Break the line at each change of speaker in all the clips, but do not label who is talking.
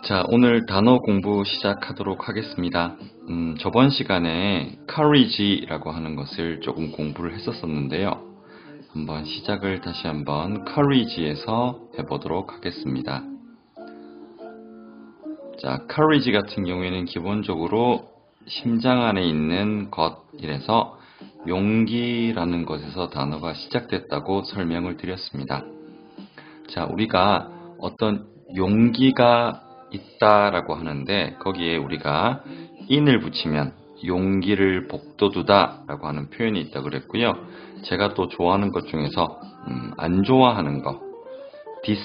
자, 오늘 단어 공부 시작하도록 하겠습니다. 저번 시간에 courage라고 하는 것을 조금 공부를 했었었는데요. 한번 시작을 다시 한번 courage에서 해보도록 하겠습니다. 자, courage 같은 경우에는 기본적으로 심장 안에 있는 것이라서 용기라는 것에서 단어가 시작됐다고 설명을 드렸습니다. 자, 우리가 어떤 용기가 있다라고 하는데 거기에 우리가 in을 붙이면 용기를 복돋우다 라고 하는 표현이 있다고 그랬고요. 제가 또 좋아하는 것 중에서 안 좋아하는 거 diss,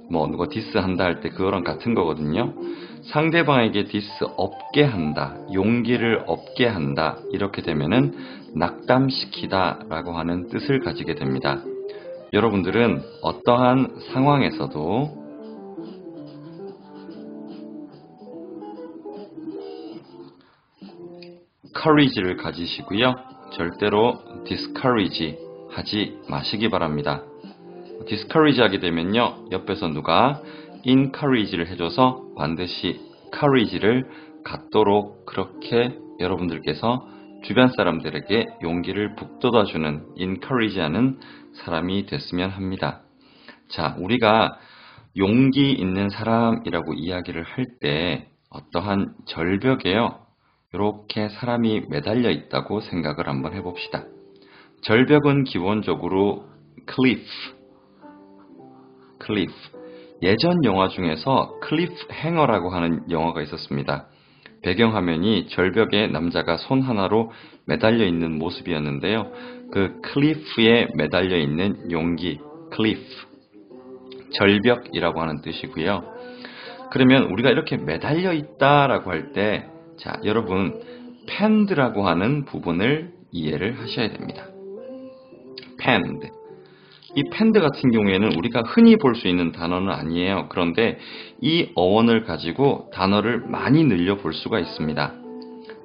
누가 디스 한다 할 때 그거랑 같은 거거든요. 상대방에게 디스 없게 한다, 용기를 없게 한다, 이렇게 되면은 낙담시키다 라고 하는 뜻을 가지게 됩니다. 여러분들은 어떠한 상황에서도 courage를 가지시고요. 절대로 discourage 하지 마시기 바랍니다. discourage 하게 되면요, 옆에서 누가 encourage를 해줘서 반드시 courage를 갖도록 그렇게 여러분들께서 주변 사람들에게 용기를 북돋아주는 encourage하는 사람이 됐으면 합니다. 자, 우리가 용기 있는 사람이라고 이야기를 할 때 어떠한 절벽에요, 이렇게 사람이 매달려 있다고 생각을 한번 해봅시다. 절벽은 기본적으로 cliff. 예전 영화 중에서 클리프 행어라고 하는 영화가 있었습니다. 배경화면이 절벽에 남자가 손 하나로 매달려 있는 모습이었는데요. 그 클리프에 매달려 있는 용기, 클리프, 절벽이라고 하는 뜻이고요. 그러면 우리가 이렇게 매달려 있다라고 할 때, 자, 여러분, 펜드라고 하는 부분을 이해를 하셔야 됩니다. 펜드. 이 펜드 같은 경우에는 우리가 흔히 볼 수 있는 단어는 아니에요. 그런데 이 어원을 가지고 단어를 많이 늘려 볼 수가 있습니다.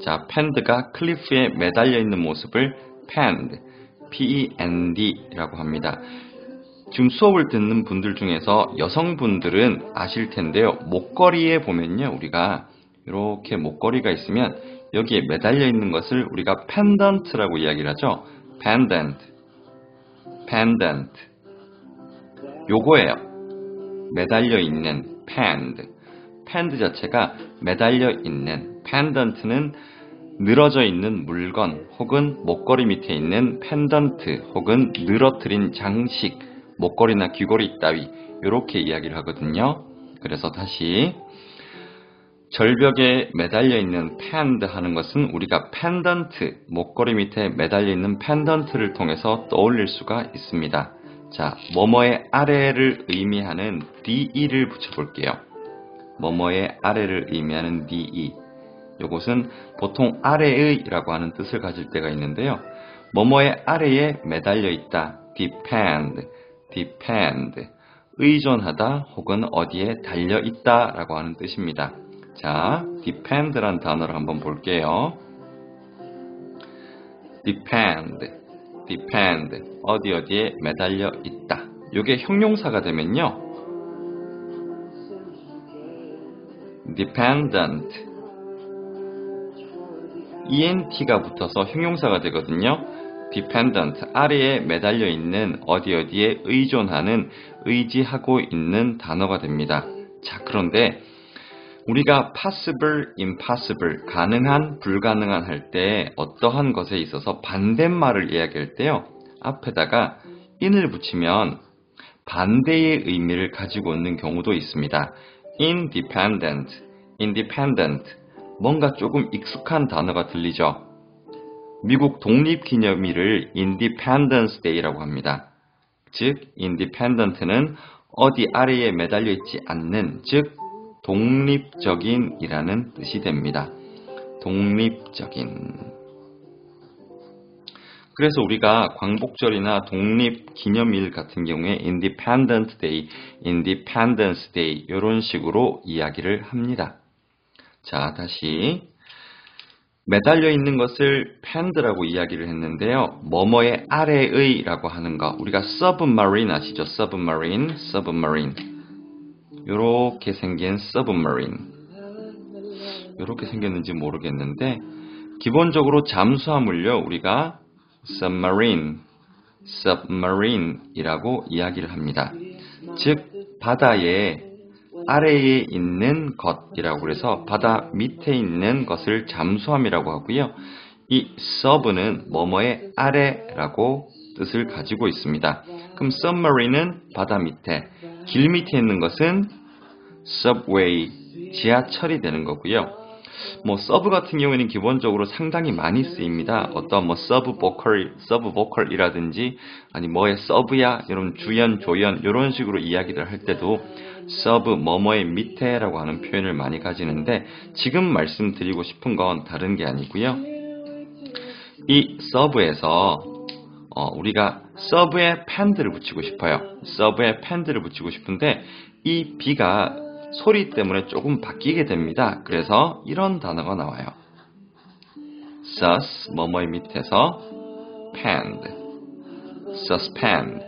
자, 펜드가 클리프에 매달려 있는 모습을 penned, P-E-N-D라고 합니다. 지금 수업을 듣는 분들 중에서 여성분들은 아실 텐데요. 목걸이에 보면요, 우리가 이렇게 목걸이가 있으면 여기에 매달려 있는 것을 우리가 pendant라고 이야기를 하죠. pendant. 요거예요. 매달려 있는 펜드 자체가 매달려 있는, pendant는 늘어져 있는 물건 혹은 목걸이 밑에 있는 펜던트 혹은 늘어뜨린 장식, 목걸이나 귀걸이 따위, 이렇게 이야기를 하거든요. 그래서 다시 절벽에 매달려 있는 펜드 하는 것은 우리가 펜던트, 목걸이 밑에 매달려 있는 펜던트를 통해서 떠올릴 수가 있습니다. 자, 뭐뭐의 아래를 의미하는 DE를 붙여볼게요. 뭐뭐의 아래를 의미하는 DE. 이것은 보통 아래의 라고 하는 뜻을 가질 때가 있는데요. 뭐뭐의 아래에 매달려 있다. depend. 의존하다 혹은 어디에 달려 있다 라고 하는 뜻입니다. 자, depend란 단어를 한번 볼게요. depend. 어디에 매달려 있다. 이게 형용사가 되면요, dependent. ENT가 붙어서 형용사가 되거든요. dependent, 아래에 매달려 있는, 어디에 의존하는, 의지하고 있는 단어가 됩니다. 자, 그런데 우리가 possible, impossible, 가능한, 불가능한 할 때 어떠한 것에 있어서 반대말을 이야기할 때요, 앞에다가 in을 붙이면 반대의 의미를 가지고 있는 경우도 있습니다. independent. 뭔가 조금 익숙한 단어가 들리죠? 미국 독립기념일을 Independence Day라고 합니다. 즉, independent는 어디 아래에 매달려 있지 않는, 즉 독립적인 이라는 뜻이 됩니다. 독립적인. 그래서 우리가 광복절이나 독립기념일 같은 경우에 Independence Day 이런 식으로 이야기를 합니다. 자, 다시 매달려 있는 것을 펜드라고 이야기를 했는데요. 뭐뭐의 아래의 라고 하는 거, 우리가 submarine 아시죠? submarine. 요렇게 생긴 submarine. 요렇게 생겼는지 모르겠는데 기본적으로 잠수함을요 우리가 submarine이라고 이야기를 합니다. 즉 바다의 아래에 있는 것이라고 해서 바다 밑에 있는 것을 잠수함이라고 하고요. 이 sub는 뭐뭐의 아래라고 뜻을 가지고 있습니다. 그럼 submarine은 바다 밑에, 길 밑에 있는 것은 subway, 지하철이 되는 거고요. 서브 같은 경우에는 기본적으로 상당히 많이 쓰입니다. 어떤 서브 보컬이라든지 아니 뭐의 서브야, 이런 주연, 조연 이런 식으로 이야기를 할 때도 서브 뭐뭐의 밑에라고 하는 표현을 많이 가지는데 지금 말씀드리고 싶은 건 다른 게 아니고요. 이 서브에서 우리가 서브에 팬들을 붙이고 싶어요. 서브에 팬들을 붙이고 싶은데 이 B가 소리 때문에 조금 바뀌게 됩니다. 그래서 이런 단어가 나와요. sus, 뭐뭐의 밑에서 panned, suspend.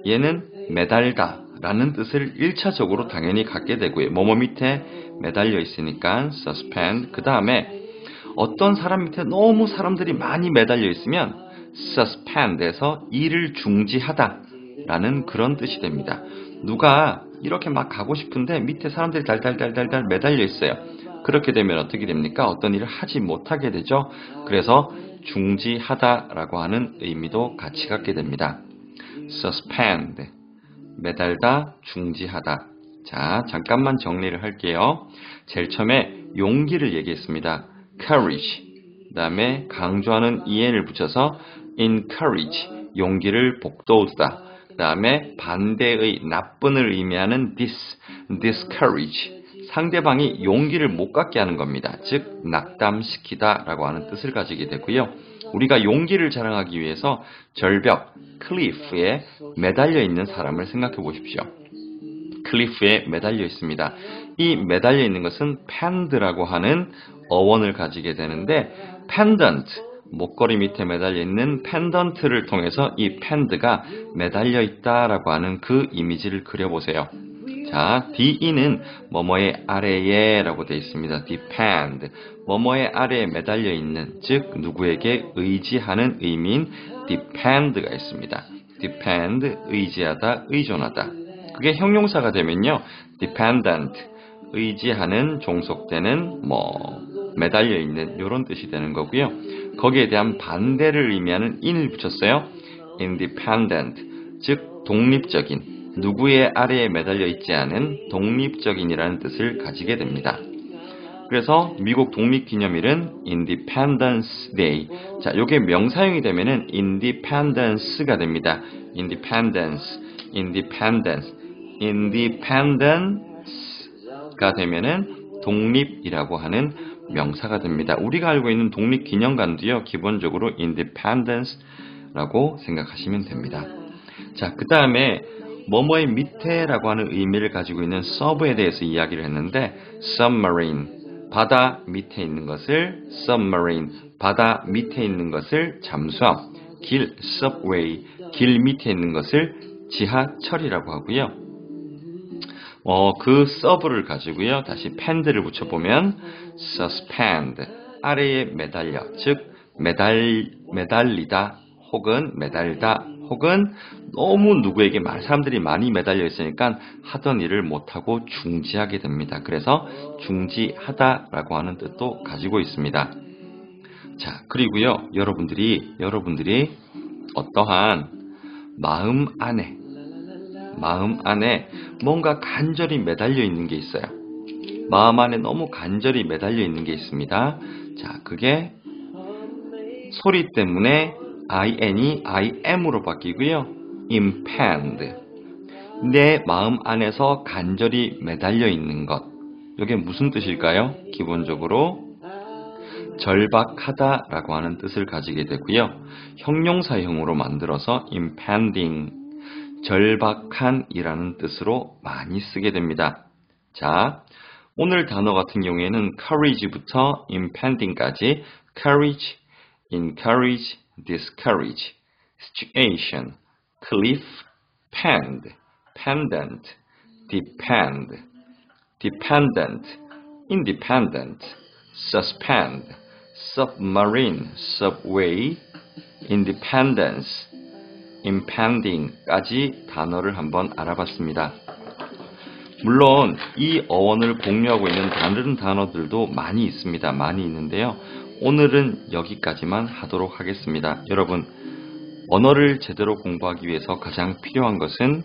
얘는 매달다 라는 뜻을 1차적으로 당연히 갖게 되고요. 뭐뭐 밑에 매달려 있으니까 suspend. 그 다음에 어떤 사람 밑에 너무 사람들이 많이 매달려 있으면 suspend에서 일을 중지하다 라는 그런 뜻이 됩니다. 누가 이렇게 막 가고 싶은데 밑에 사람들이 달달달달달 매달려 있어요. 그렇게 되면 어떻게 됩니까? 어떤 일을 하지 못하게 되죠. 그래서 중지하다라고 하는 의미도 같이 갖게 됩니다. suspend, 매달다, 중지하다. 자, 잠깐만 정리를 할게요. 제일 처음에 용기를 얘기했습니다. courage, 그 다음에 강조하는 en을 붙여서 encourage, 용기를 북돋우다. 그 다음에 반대의 나쁜을 의미하는 discourage, 상대방이 용기를 못 갖게 하는 겁니다. 즉 낙담시키다 라고 하는 뜻을 가지게 되고요. 우리가 용기를 자랑하기 위해서 절벽, 클리프에 매달려 있는 사람을 생각해 보십시오. 클리프에 매달려 있습니다. 이 매달려 있는 것은 팬드라고 하는 어원을 가지게 되는데 pendant, 목걸이 밑에 매달려 있는 펜던트를 통해서 이 팬드가 매달려 있다라고 하는 그 이미지를 그려보세요. 자, DE는 뭐뭐의 아래에 라고 되어 있습니다. depend, 뭐뭐의 아래에 매달려 있는, 즉 누구에게 의지하는 의미인 depend가 있습니다. depend, 의지하다, 의존하다. 그게 형용사가 되면요, dependent, 의지하는, 종속되는, 매달려 있는 이런 뜻이 되는 거고요. 거기에 대한 반대를 의미하는 in을 붙였어요. independent, 즉 독립적인, 누구의 아래에 매달려 있지 않은 독립적인이라는 뜻을 가지게 됩니다. 그래서 미국 독립기념일은 Independence Day. 자, 이게 명사형이 되면은 Independence가 됩니다. Independence가 되면은 독립이라고 하는 명사가 됩니다. 우리가 알고 있는 독립기념관도요, 기본적으로 Independence라고 생각하시면 됩니다. 자, 그 다음에 뭐뭐의 밑에라고 하는 의미를 가지고 있는 서브에 대해서 이야기를 했는데 submarine, 바다 밑에 있는 것을 submarine, 바다 밑에 있는 것을 잠수함, 길, subway, 길 밑에 있는 것을 지하철이라고 하고요. 그 sub를 가지고요, 다시 pend를 붙여보면 suspend, 아래에 매달려, 즉 매달리다 혹은 매달다 혹은 너무 누구에게 사람들이 많이 매달려 있으니까 하던 일을 못하고 중지하게 됩니다. 그래서 중지하다라고 하는 뜻도 가지고 있습니다. 자, 그리고요, 여러분들이 어떠한 마음 안에 뭔가 간절히 매달려 있는 게 있어요. 마음 안에 너무 간절히 매달려 있는 게 있습니다. 자, 그게 소리 때문에 in이 im으로 바뀌고요. impend, 내 마음 안에서 간절히 매달려 있는 것. 이게 무슨 뜻일까요? 기본적으로 절박하다라고 하는 뜻을 가지게 되고요. 형용사형으로 만들어서 impending, 절박한이라는 뜻으로 많이 쓰게 됩니다. 자, 오늘 단어 같은 경우에는 courage부터 impending까지 courage, encourage, discourage, situation, cliff, pend, pendant, depend, dependent, independent, suspend, submarine, subway, independence, impending까지 단어를 한번 알아봤습니다. 물론 이 어원을 공유하고 있는 다른 단어들도 많이 있습니다. 많이 있는데요. 오늘은 여기까지만 하도록 하겠습니다. 여러분, 언어를 제대로 공부하기 위해서 가장 필요한 것은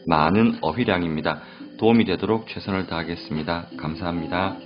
많은 어휘량입니다. 도움이 되도록 최선을 다하겠습니다. 감사합니다.